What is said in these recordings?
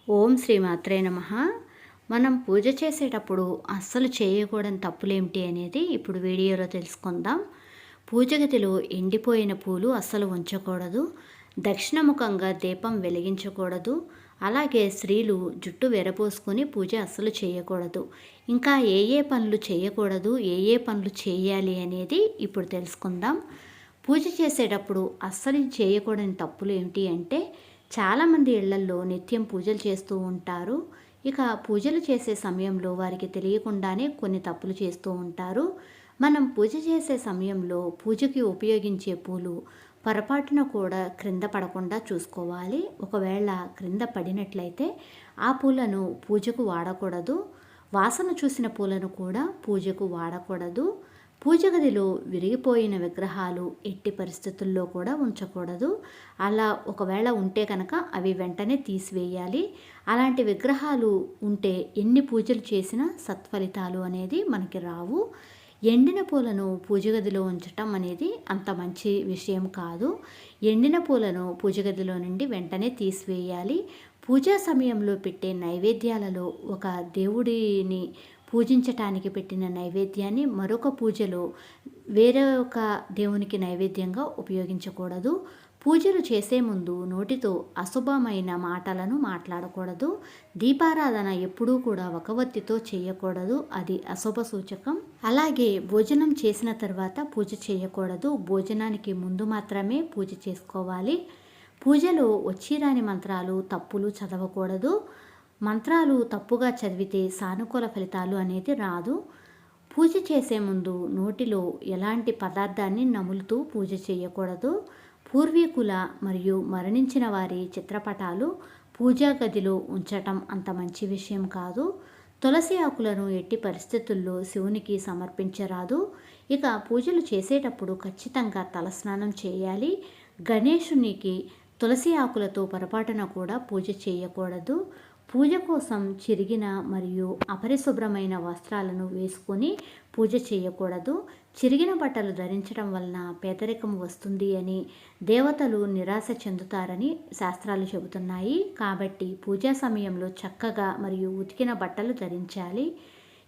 ఓం శ్రీ మాత్రే నమః. మనం పూజ చేసేటప్పుడు అస్సలు చేయకూడని తప్పులేమిటి అనేది ఇప్పుడు వీడియోలో తెలుసుకుందాం. పూజ గదిలో ఎండిపోయిన పూలు అస్సలు ఉంచకూడదు. దక్షిణముఖంగా దీపం వెలిగించకూడదు. అలాగే స్త్రీలు జుట్టు విరబోసుకొని పూజ అస్సలు చేయకూడదు. ఇంకా ఏ పనులు చేయకూడదు, ఏ పనులు చేయాలి అనేది ఇప్పుడు తెలుసుకుందాం. పూజ చేసేటప్పుడు అస్సలు చేయకూడని తప్పులు ఏమిటి అంటే, చాలామంది ఇళ్లల్లో నిత్యం పూజలు చేస్తూ ఉంటారు. ఇక పూజలు చేసే సమయంలో వారికి తెలియకుండానే కొన్ని తప్పులు చేస్తూ ఉంటారు. మనం పూజ చేసే సమయంలో పూజకి ఉపయోగించే పూలు పొరపాటున కూడా క్రింద పడకుండా చూసుకోవాలి. ఒకవేళ క్రింద పడినట్లయితే ఆ పూలను పూజకు వాడకూడదు. వాసన చూసిన పూలను కూడా పూజకు వాడకూడదు. పూజ గదిలో విరిగిపోయిన విగ్రహాలు ఎట్టి పరిస్థితుల్లో కూడా ఉంచకూడదు. అలా ఒకవేళ ఉంటే కనుక అవి వెంటనే తీసివేయాలి. అలాంటి విగ్రహాలు ఉంటే ఎన్ని పూజలు చేసినా సత్ఫలితాలు అనేది మనకి రావు. ఎండిన పూలను పూజ గదిలో ఉంచటం అనేది అంత మంచి విషయం కాదు. ఎండిన పూలను పూజ గదిలో నుండి వెంటనే తీసివేయాలి. పూజా సమయంలో పెట్టే నైవేద్యాలలో ఒక దేవుడిని పూజించటానికి పెట్టిన నైవేద్యాన్ని మరొక పూజలో వేరే ఒక దేవునికి నైవేద్యంగా ఉపయోగించకూడదు. పూజలు చేసే ముందు నోటితో అశుభమైన మాటలను మాట్లాడకూడదు. దీపారాధన ఎప్పుడూ కూడా ఒక వత్తితో చేయకూడదు, అది అశుభ సూచకం. అలాగే భోజనం చేసిన తర్వాత పూజ చేయకూడదు. భోజనానికి ముందు మాత్రమే పూజ చేసుకోవాలి. పూజలో వచ్చిరాని మంత్రాలు, తప్పులు చదవకూడదు. మంత్రాలు తప్పుగా చదివితే సానుకూల ఫలితాలు అనేది రాదు. పూజ చేసే ముందు నోటిలో ఎలాంటి పదార్థాన్ని నములుతూ పూజ చేయకూడదు. పూర్వీకుల మరియు మరణించిన వారి చిత్రపటాలు పూజా గదిలో ఉంచటం అంత మంచి విషయం కాదు. తులసి ఆకులను ఎట్టి పరిస్థితుల్లో శివునికి సమర్పించరాదు. ఇక పూజలు చేసేటప్పుడు ఖచ్చితంగా తలస్నానం చేయాలి. గణేశునికి తులసి ఆకులతో పొరపాటున కూడా పూజ చేయకూడదు. పూజ కోసం చిరిగిన మరియు అపరిశుభ్రమైన వస్త్రాలను వేసుకొని పూజ చేయకూడదు. చిరిగిన బట్టలు ధరించడం వలన పేదరికం వస్తుంది అని, దేవతలు నిరాశ చెందుతారని శాస్త్రాలు చెబుతున్నాయి. కాబట్టి పూజా సమయంలో చక్కగా మరియు ఉతికిన బట్టలు ధరించాలి.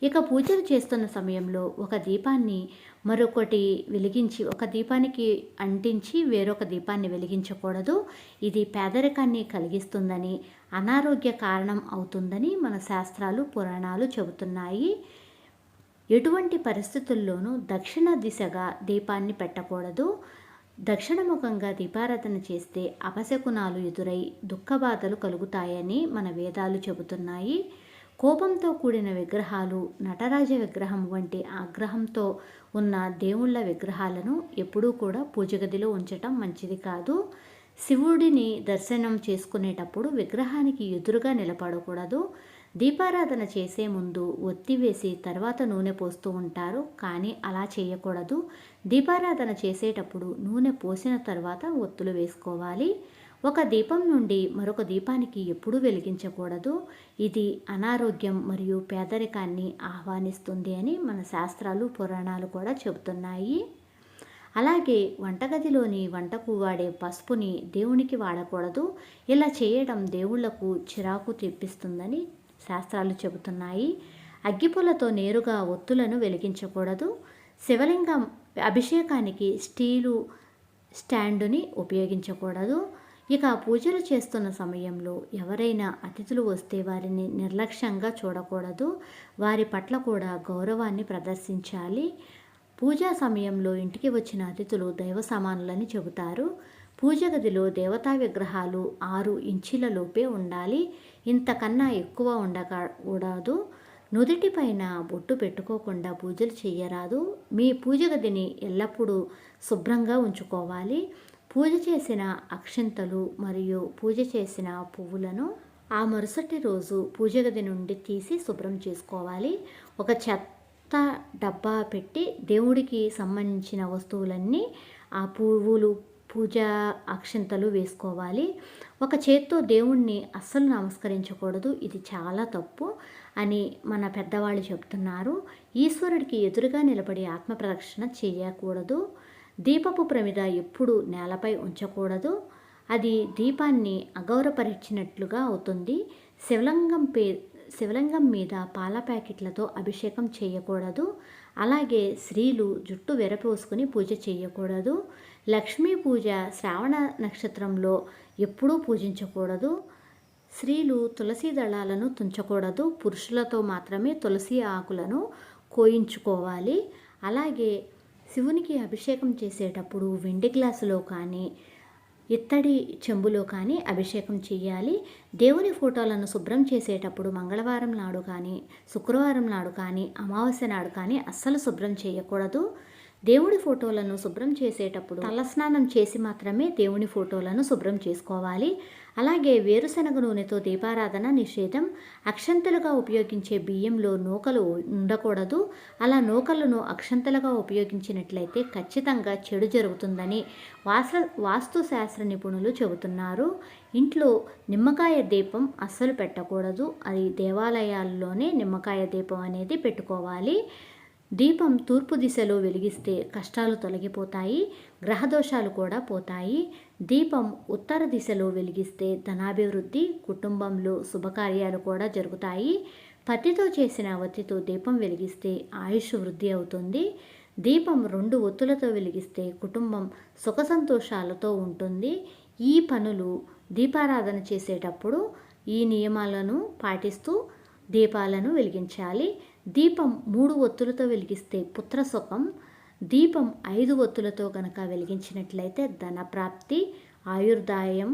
ఇక పూజలు చేస్తున్న సమయంలో ఒక దీపాన్ని మరొకటి వెలిగించి, ఒక దీపానికి అంటించి వేరొక దీపాన్ని వెలిగించకూడదు. ఇది పేదరికాన్ని కలిగిస్తుందని, అనారోగ్య కారణం అవుతుందని మన శాస్త్రాలు, పురాణాలు చెబుతున్నాయి. ఎటువంటి పరిస్థితుల్లోనూ దక్షిణ దిశగా దీపాన్ని పెట్టకూడదు. దక్షిణముఖంగా దీపారాధన చేస్తే అపశకునాలు ఎదురై దుఃఖబాధలు కలుగుతాయని మన వేదాలు చెబుతున్నాయి. కోపంతో కూడిన విగ్రహాలు, నటరాజ విగ్రహం వంటి ఆగ్రహంతో ఉన్న దేవుళ్ళ విగ్రహాలను ఎప్పుడూ కూడా పూజ గదిలో ఉంచటం మంచిది కాదు. శివుడిని దర్శనం చేసుకునేటప్పుడు విగ్రహానికి ఎదురుగా నిలబడకూడదు. దీపారాధన చేసే ముందు ఒత్తి వేసి తర్వాత నూనె పోస్తూ ఉంటారు, కానీ అలా చేయకూడదు. దీపారాధన చేసేటప్పుడు నూనె పోసిన తర్వాత ఒత్తులు వేసుకోవాలి. ఒక దీపం నుండి మరొక దీపానికి ఎప్పుడూ వెలిగించకూడదు. ఇది అనారోగ్యం మరియు పేదరికాన్ని ఆహ్వానిస్తుంది అని మన శాస్త్రాలు, పురాణాలు కూడా చెబుతున్నాయి. అలాగే వంటగదిలోని వంటకు వాడే పసుపుని దేవునికి వాడకూడదు. ఇలా చేయడం దేవుళ్లకు చిరాకు తెప్పిస్తుందని శాస్త్రాలు చెబుతున్నాయి. అగ్గిపుల్లతో నేరుగా ఒత్తులను వెలిగించకూడదు. శివలింగం అభిషేకానికి స్టీలు స్టాండుని ఉపయోగించకూడదు. ఇక పూజలు చేస్తున్న సమయంలో ఎవరైనా అతిథులు వస్తే వారిని నిర్లక్ష్యంగా చూడకూడదు. వారి పట్ల కూడా గౌరవాన్ని ప్రదర్శించాలి. పూజా సమయంలో ఇంటికి వచ్చిన అతిథులు దైవ సమానులని చెబుతారు. పూజ గదిలో దేవతా విగ్రహాలు 6 ఇంచుల లోపే ఉండాలి. ఇంతకన్నా ఎక్కువ ఉండకూడదు. నుదిటిపైన బొట్టు పెట్టుకోకుండా పూజలు చేయరాదు. మీ పూజ గదిని ఎల్లప్పుడూ శుభ్రంగా ఉంచుకోవాలి. పూజ చేసిన అక్షింతలు మరియు పూజ చేసిన పువ్వులను ఆ మరుసటి రోజు పూజ గది నుండి తీసి శుభ్రం చేసుకోవాలి. ఒక చెత్త డబ్బా పెట్టి దేవుడికి సంబంధించిన వస్తువులన్నీ, ఆ పువ్వులు, పూజా అక్షింతలు వేసుకోవాలి. ఒక చేత్తో దేవుణ్ణి అస్సలు నమస్కరించకూడదు. ఇది చాలా తప్పు అని మన పెద్దవాళ్ళు చెప్తున్నారు. ఈశ్వరుడికి ఎదురుగా నిలబడి ఆత్మ ప్రదక్షిణ చేయకూడదు. దీపపు ప్రమిద ఎప్పుడు నేలపై ఉంచకూడదు. అది దీపాన్ని అగౌరవపరిచినట్లుగా అవుతుంది. శివలింగం మీద పాల ప్యాకెట్లతో అభిషేకం చేయకూడదు. అలాగే స్త్రీలు జుట్టు విరపోసుకుని పూజ చేయకూడదు. లక్ష్మీ పూజ శ్రావణ నక్షత్రంలో ఎప్పుడూ పూజించకూడదు. స్త్రీలు తులసి దళాలను తుంచకూడదు. పురుషులతో మాత్రమే తులసి ఆకులను కోయించుకోవాలి. అలాగే శివునికి అభిషేకం చేసేటప్పుడు వెండి గ్లాసులో కానీ ఇత్తడి చెంబులో కానీ అభిషేకం చేయాలి. దేవుని ఫోటోలను శుభ్రం చేసేటప్పుడు మంగళవారం నాడు కానీ, శుక్రవారం నాడు కానీ, అమావాస్య నాడు కానీ అస్సలు శుభ్రం చేయకూడదు. దేవుడి ఫోటోలను శుభ్రం చేసేటప్పుడు తలస్నానం చేసి మాత్రమే దేవుని ఫోటోలను శుభ్రం చేసుకోవాలి. అలాగే వేరుశనగ నూనెతో దీపారాధన నిషేధం. అక్షంతలుగా ఉపయోగించే బియ్యంలో నూకలు ఉండకూడదు. అలా నూకలను అక్షంతలుగా ఉపయోగించినట్లయితే ఖచ్చితంగా చెడు జరుగుతుందని వాస్తు శాస్త్ర నిపుణులు చెబుతున్నారు. ఇంట్లో నిమ్మకాయ దీపం అస్సలు పెట్టకూడదు. అది దేవాలయాల్లోనే నిమ్మకాయ దీపం అనేది పెట్టుకోవాలి. దీపం తూర్పు దిశలో వెలిగిస్తే కష్టాలు తొలగిపోతాయి, గ్రహదోషాలు కూడా పోతాయి. దీపం ఉత్తర దిశలో వెలిగిస్తే ధనాభివృద్ధి, కుటుంబంలో శుభకార్యాలు కూడా జరుగుతాయి. పత్తితో చేసిన ఒత్తితో దీపం వెలిగిస్తే ఆయుష్ వృద్ధి అవుతుంది. దీపం 2 ఒత్తులతో వెలిగిస్తే కుటుంబం సుఖ సంతోషాలతో ఉంటుంది. ఈ పనులు దీపారాధన చేసేటప్పుడు ఈ నియమాలను పాటిస్తూ దీపాలను వెలిగించాలి. దీపం 3 ఒత్తులతో వెలిగిస్తే పుత్రసుఖం. దీపం 5 ఒత్తులతో కనుక వెలిగించినట్లయితే ధనప్రాప్తి, ఆయుర్దాయం,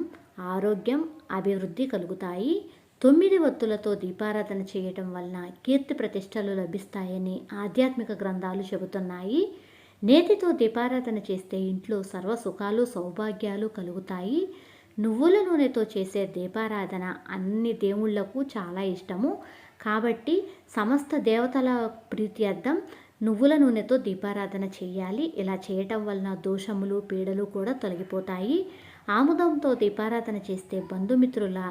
ఆరోగ్యం, అభివృద్ధి కలుగుతాయి. 9 ఒత్తులతో దీపారాధన చేయటం వలన కీర్తి ప్రతిష్టలు లభిస్తాయని ఆధ్యాత్మిక గ్రంథాలు చెబుతున్నాయి. నేతితో దీపారాధన చేస్తే ఇంట్లో సర్వ సుఖాలు, సౌభాగ్యాలు కలుగుతాయి. నువ్వుల నూనెతో చేసే దీపారాధన అన్ని దేవుళ్లకు చాలా ఇష్టము. కాబట్టి సమస్త దేవతల ప్రీత్యర్థం నువ్వుల నూనెతో దీపారాధన చేయాలి. ఇలా చేయటం వలన దోషములు, పీడలు కూడా తొలగిపోతాయి. ఆముదంతో దీపారాధన చేస్తే బంధుమిత్రుల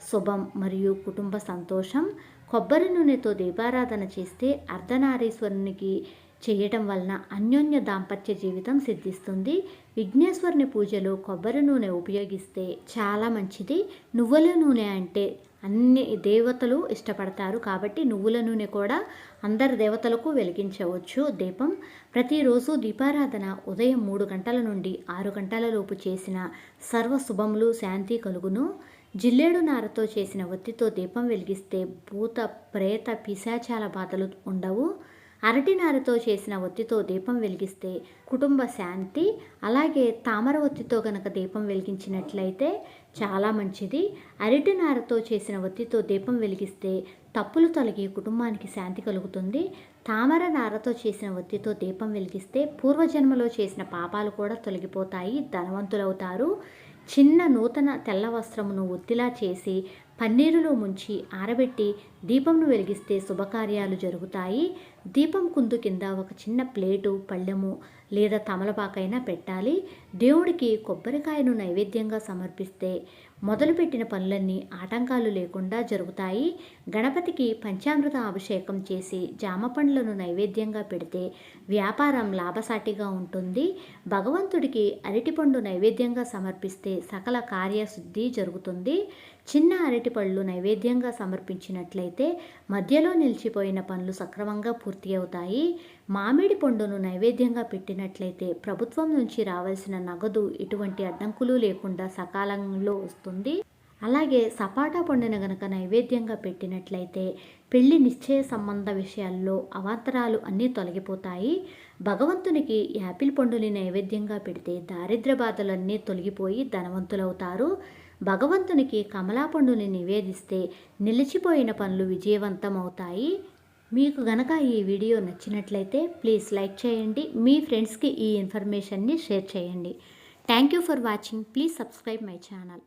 శుభం మరియు కుటుంబ సంతోషం. కొబ్బరి నూనెతో దీపారాధన చేస్తే అర్ధనారీశ్వరునికి చేయటం వలన అన్యోన్య దాంపత్య జీవితం సిద్ధిస్తుంది. విఘ్నేశ్వరుని పూజలో కొబ్బరి నూనె ఉపయోగిస్తే చాలా మంచిది. నువ్వుల నూనె అంటే అన్ని దేవతలు ఇష్టపడతారు కాబట్టి నువ్వుల నూనె కూడా అందరి దేవతలకు వెలిగించవచ్చు. దీపం ప్రతిరోజు దీపారాధన ఉదయం 3 గంటల నుండి 6 గంటల లోపు చేసిన సర్వ శుభములు, శాంతి కలుగును. జిల్లేడు నారతో చేసిన ఒత్తితో దీపం వెలిగిస్తే భూత, ప్రేత, పిశాచాల బాధలు ఉండవు. అరటి నారతో చేసిన ఒత్తితో దీపం వెలిగిస్తే కుటుంబ శాంతి. అలాగే తామర ఒత్తితో గనక దీపం వెలిగించినట్లయితే చాలా మంచిది. అరటి నారతో చేసిన ఒత్తితో దీపం వెలిగిస్తే తప్పులు తొలగి కుటుంబానికి శాంతి కలుగుతుంది. తామర నారతో చేసిన ఒత్తితో దీపం వెలిగిస్తే పూర్వజన్మలో చేసిన పాపాలు కూడా తొలగిపోతాయి, ధనవంతులవుతారు. చిన్న నూతన తెల్ల వస్త్రమును ఒత్తిలా చేసి పన్నీరులో ముంచి ఆరబెట్టి దీపంను వెలిగిస్తే శుభకార్యాలు జరుగుతాయి. దీపం కుందు కింద ఒక చిన్న ప్లేటు, పళ్ళెము లేదా తమలపాకైనా పెట్టాలి. దేవుడికి కొబ్బరికాయను నైవేద్యంగా సమర్పిస్తే మొదలుపెట్టిన పనులన్నీ ఆటంకాలు లేకుండా జరుగుతాయి. గణపతికి పంచామృత అభిషేకం చేసి జామ పండ్లను నైవేద్యంగా పెడితే వ్యాపారం లాభసాటిగా ఉంటుంది. భగవంతుడికి అరటిపండు నైవేద్యంగా సమర్పిస్తే సకల కార్యశుద్ధి జరుగుతుంది. చిన్న అరటిపళ్ళు నైవేద్యంగా సమర్పించినట్లయితే మధ్యలో నిలిచిపోయిన పనులు సక్రమంగా పూర్తి అవుతాయి. మామిడి పండును నైవేద్యంగా పెట్టినట్లయితే ప్రభుత్వం నుంచి రావాల్సిన నగదు ఎటువంటి అడ్డంకులు లేకుండా సకాలంలో వస్తుంది. అలాగే సపాటా పండును గనక నైవేద్యంగా పెట్టినట్లయితే పెళ్లి నిశ్చయ సంబంధ విషయాల్లో అవాంతరాలు అన్నీ తొలగిపోతాయి. భగవంతునికి యాపిల్ పండుని నైవేద్యంగా పెడితే దారిద్ర్య బాధలన్నీ తొలగిపోయి ధనవంతులవుతారు. భగవంతునికి కమలా పండుని నివేదిస్తే నిలిచిపోయిన పనులు విజయవంతం అవుతాయి. మీకు గనక ఈ వీడియో నచ్చినట్లయితే ప్లీజ్ లైక్ చేయండి. మీ ఫ్రెండ్స్కి ఈ ఇన్ఫర్మేషన్ని షేర్ చేయండి. Thank you for watching. Please subscribe my channel.